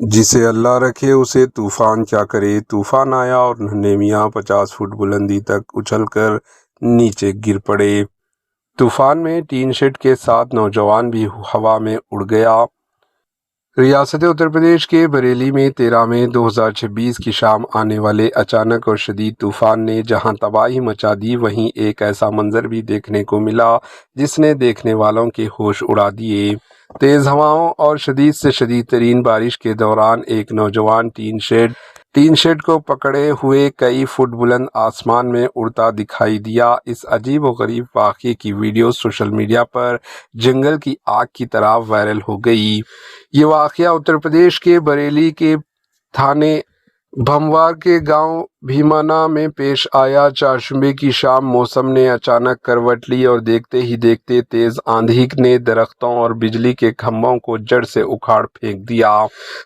جسے اللہ رکھے اسے طوفان کیا کرے۔ طوفان آیا اور ننھے میاں 50 فٹ بلندی تک اچھل کر نیچے گر پڑے۔ طوفان میں ٹین شیڈ کے ساتھ نوجوان بھی ہوا میں اڑ گیا۔ ریاست اتر پردیش کے بریلی میں 13 مئی 2026 کی شام آنے والے اچانک اور شدید طوفان نے جہاں تباہی مچا دی، وہیں ایک ایسا منظر بھی دیکھنے کو ملا جس نے دیکھنے والوں کے ہوش اڑا دیے۔ تیز ہواؤں اور شدید سے شدید ترین بارش کے دوران ایک نوجوان ٹین شیڈ کو پکڑے ہوئے کئی فٹ بلند آسمان میں اڑتا دکھائی دیا۔ اس عجیب و غریب واقعے کی ویڈیو سوشل میڈیا پر جنگل کی آگ کی طرح وائرل ہو گئی۔ یہ واقعہ اتر پردیش کے بریلی کے تھانے بھموار کے گاؤں بھیمانا میں پیش آیا۔ چہارشنبے کی شام موسم نے اچانک کروٹ لی اور دیکھتے ہی دیکھتے تیز آندھی نے درختوں اور بجلی کے کھمبوں کو جڑ سے اکھاڑ پھینک دیا۔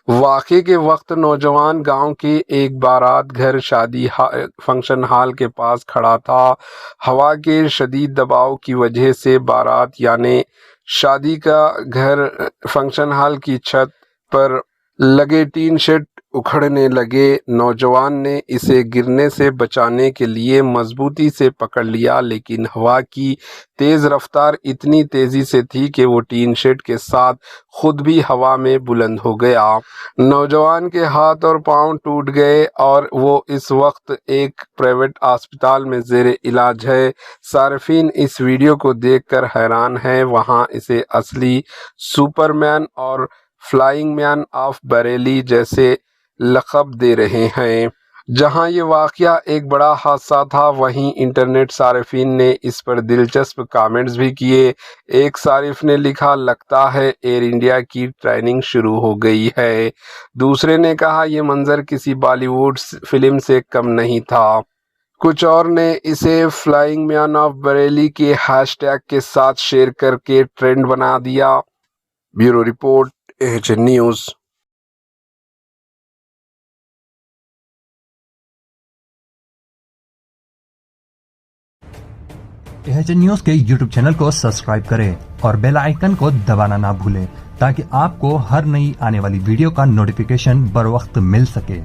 واقعے کے وقت نوجوان گاؤں کے ایک بارات گھر شادی فنکشن ہال کے پاس کھڑا تھا۔ ہوا کے شدید دباؤ کی وجہ سے بارات یعنی شادی کا گھر فنکشن ہال کی چھت پر لگے ٹین شیڈ اکھڑنے لگے۔ نوجوان نے اسے گرنے سے بچانے کے لیے مضبوطی سے پکڑ لیا، لیکن ہوا کی تیز رفتار اتنی تیزی سے تھی کہ وہ ٹین شیڈ کے ساتھ خود بھی ہوا میں بلند ہو گیا۔ نوجوان کے ہاتھ اور پاؤں ٹوٹ گئے اور وہ اس وقت ایک پرائیویٹ اسپتال میں زیر علاج ہے۔ صارفین اس ویڈیو کو دیکھ کر حیران ہیں۔ وہاں اسے اصلی سپر مین اور فلائنگ مین آف بریلی جیسے لقب دے رہے ہیں۔ جہاں یہ واقعہ ایک بڑا حادثہ تھا، وہیں انٹرنیٹ صارفین نے اس پر دلچسپ کامنٹس بھی کیے۔ ایک صارف نے لکھا، لگتا ہے ایئر انڈیا کی ٹریننگ شروع ہو گئی ہے۔ دوسرے نے کہا، یہ منظر کسی بالی ووڈ فلم سے کم نہیں تھا۔ کچھ اور نے اسے فلائنگ مین آف بریلی کے ہیش ٹیگ کے ساتھ شیئر کر کے ٹرینڈ بنا دیا۔ Bureau report, AHN news. AHN news کے YouTube چینل کو سبسکرائب کریں اور بیل آئیکن کو دبانا نہ بھولیں تاکہ آپ کو ہر نئی آنے والی ویڈیو کا نوٹیفیکیشن بر وقت مل سکے۔